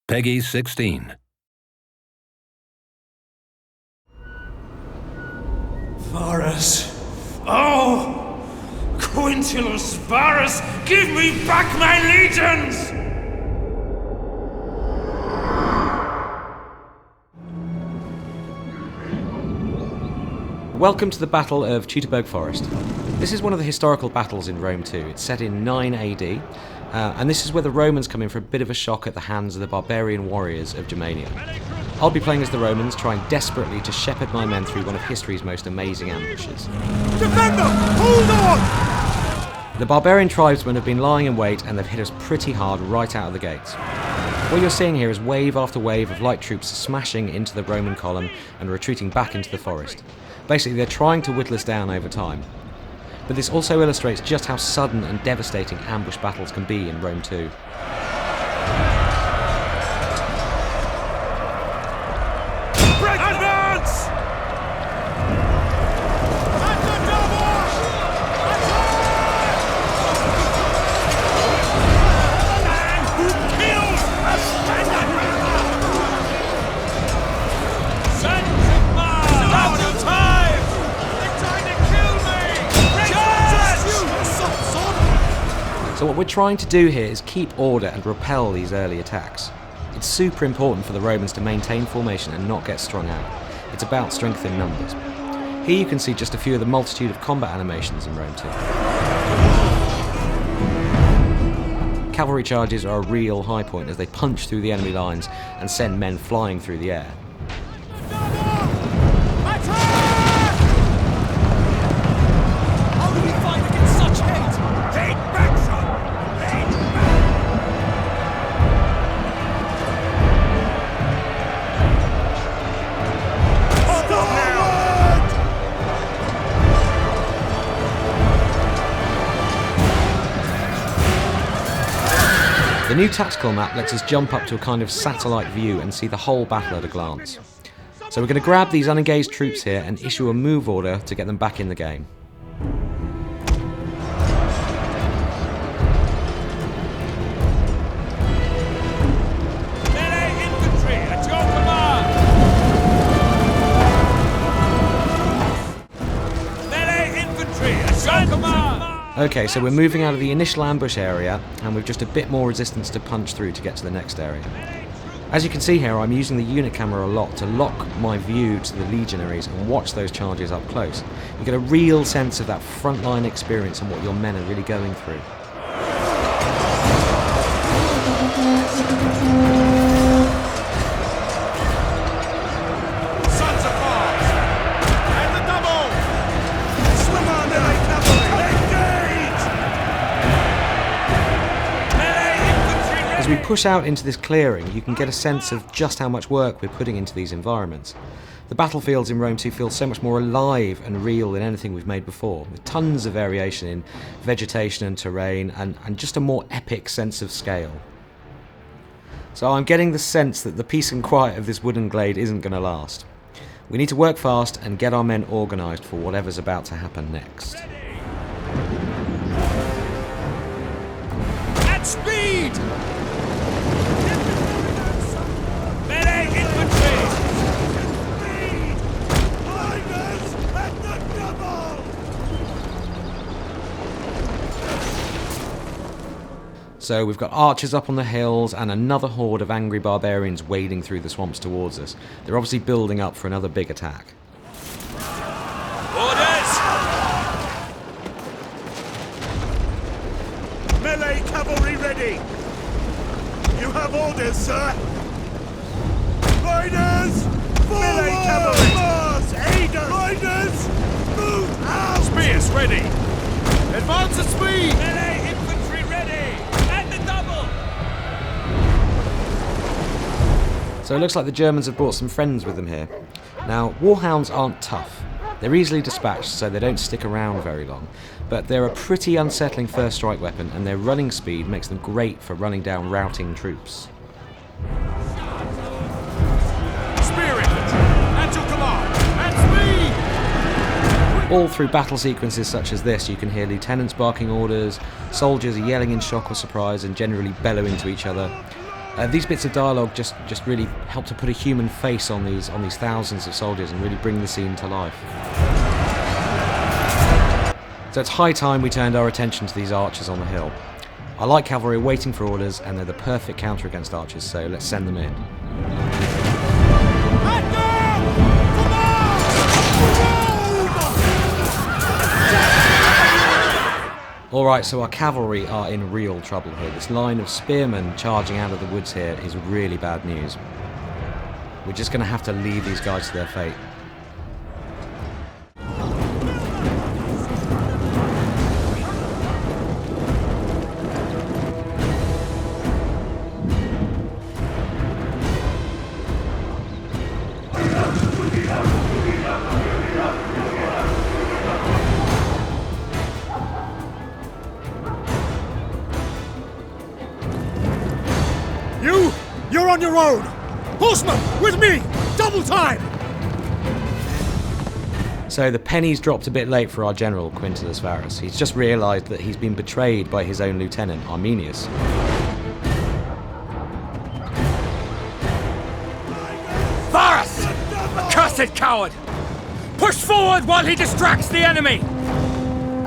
Peggy 16. Varus! Oh! Quintulus Varus! Give me back my legions! Welcome to the Battle of Teutoburg Forest. This is one of the historical battles in Rome too. It's set in 9 AD, and this is where the Romans come in for a bit of a shock at the hands of the barbarian warriors of Germania. I'll be playing as the Romans, trying desperately to shepherd my men through one of history's most amazing ambushes. Defend them! Hold on! The barbarian tribesmen have been lying in wait and they've hit us pretty hard right out of the gates. What you're seeing here is wave after wave of light troops smashing into the Roman column and retreating back into the forest. Basically, they're trying to whittle us down over time. But this also illustrates just how sudden and devastating ambush battles can be in Rome too. Advance! So what we're trying to do here is keep order and repel these early attacks. It's super important for the Romans to maintain formation and not get strung out. It's about strength in numbers. Here you can see just a few of the multitude of combat animations in Rome too. Cavalry charges are a real high point as they punch through the enemy lines and send men flying through the air. The new tactical map lets us jump up to a kind of satellite view and see the whole battle at a glance. So we're going to grab these unengaged troops here and issue a move order to get them back in the game. Melee infantry at your command! Melee infantry at your command! Okay, so we're moving out of the initial ambush area and we've just a bit more resistance to punch through to get to the next area. As you can see here, I'm using the unit camera a lot to lock my view to the legionaries and watch those charges up close. You get a real sense of that frontline experience and what your men are really going through. As we push out into this clearing, you can get a sense of just how much work we're putting into these environments. The battlefields in Rome 2 feel so much more alive and real than anything we've made before, with tons of variation in vegetation and terrain, and just a more epic sense of scale. So I'm getting the sense that the peace and quiet of this wooden glade isn't going to last. We need to work fast and get our men organised for whatever's about to happen next. At speed! So we've got archers up on the hills and another horde of angry barbarians wading through the swamps towards us. They're obviously building up for another big attack. Orders! Melee cavalry ready! You have orders, sir! Riders! Melee cavalry! Mars! Aid us! Riders! Move out! Spears ready! Advance at speed! Melee infantry ready! At the double! So it looks like the Germans have brought some friends with them here. Now, warhounds aren't tough. They're easily dispatched, so they don't stick around very long. But they're a pretty unsettling first strike weapon, and their running speed makes them great for running down routing troops. Spear infantry! At your command! At speed! All through battle sequences such as this, you can hear lieutenants barking orders, soldiers are yelling in shock or surprise and generally bellowing to each other. These bits of dialogue just really help to put a human face on these thousands of soldiers and really bring the scene to life. So it's high time we turned our attention to these archers on the hill. I like cavalry waiting for orders, and they're the perfect counter against archers, so let's send them in. Alright, so our cavalry are in real trouble here. This line of spearmen charging out of the woods here is really bad news. We're just going to have to leave these guys to their fate. You're on your own! Horsemen, with me! Double time! So the penny's dropped a bit late for our general, Quintus Varus. He's just realised that he's been betrayed by his own lieutenant, Arminius. Varus! Accursed coward! Push forward while he distracts the enemy!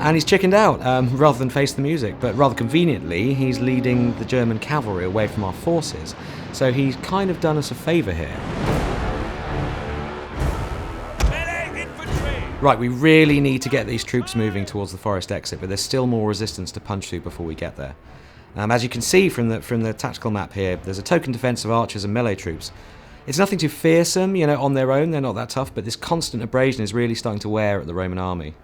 And he's chickened out, rather than face the music, but rather conveniently, he's leading the German cavalry away from our forces. So he's kind of done us a favour here. Right, we really need to get these troops moving towards the forest exit, but there's still more resistance to punch through before we get there. As you can see from the tactical map here, there's a token defence of archers and melee troops. It's nothing too fearsome, you know, on their own, they're not that tough, but this constant abrasion is really starting to wear at the Roman army.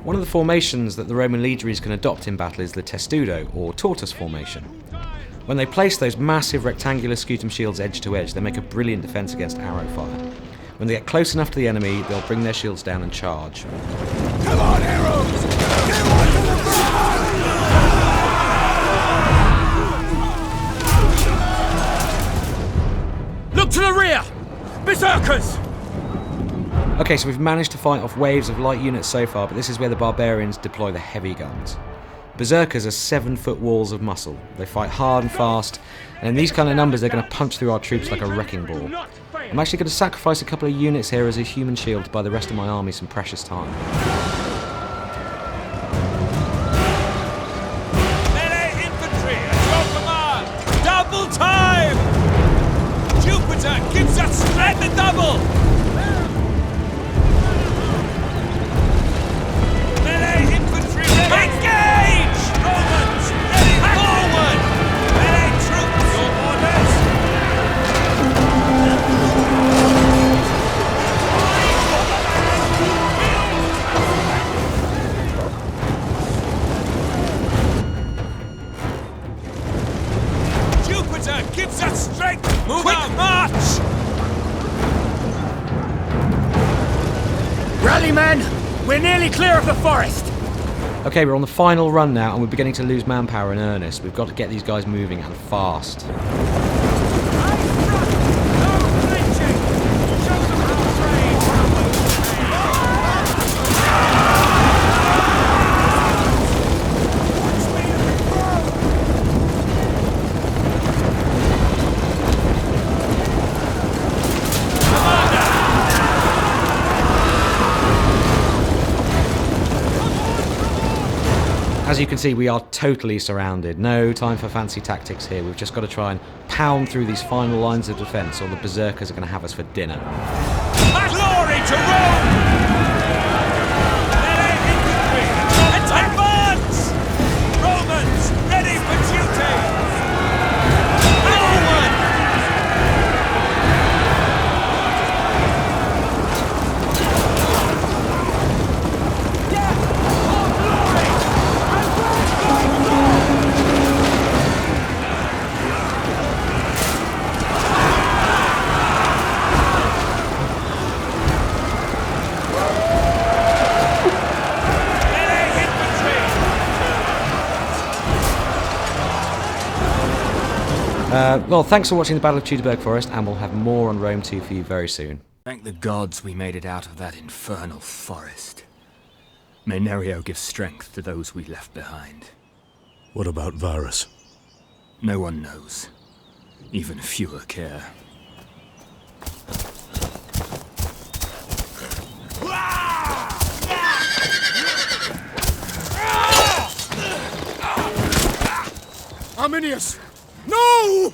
One of the formations that the Roman legionaries can adopt in battle is the testudo, or tortoise formation. When they place those massive rectangular scutum shields edge to edge, they make a brilliant defence against arrow fire. When they get close enough to the enemy, they'll bring their shields down and charge. Come on, arrows! Get on to the front! Look to the rear! Berserkers! Okay, so we've managed to fight off waves of light units so far, but this is where the barbarians deploy the heavy guns. Berserkers are 7-foot walls of muscle. They fight hard and fast, and in these kind of numbers they're going to punch through our troops like a wrecking ball. I'm actually going to sacrifice a couple of units here as a human shield to buy the rest of my army some precious time. Melee infantry at your command! Double time! Jupiter gives us strength and double! Engage! Romans, ready forward! Melee troops, your orders! Jupiter gives us strength! Move Quick out. March! Rally, men! We're nearly clear of the forest! Okay, we're on the final run now, and we're beginning to lose manpower in earnest. We've got to get these guys moving, and fast. As you can see, we are totally surrounded. No time for fancy tactics here. We've just got to try and pound through these final lines of defence, or the berserkers are going to have us for dinner. Glory to Rome! Melee infantry! Advance! Romans, ready for duty! Forward! Well, thanks for watching the Battle of Teutoburg Forest, and we'll have more on Rome 2 for you very soon. Thank the gods we made it out of that infernal forest. May Nerio give strength to those we left behind. What about Varus? No one knows. Even fewer care. Arminius! No!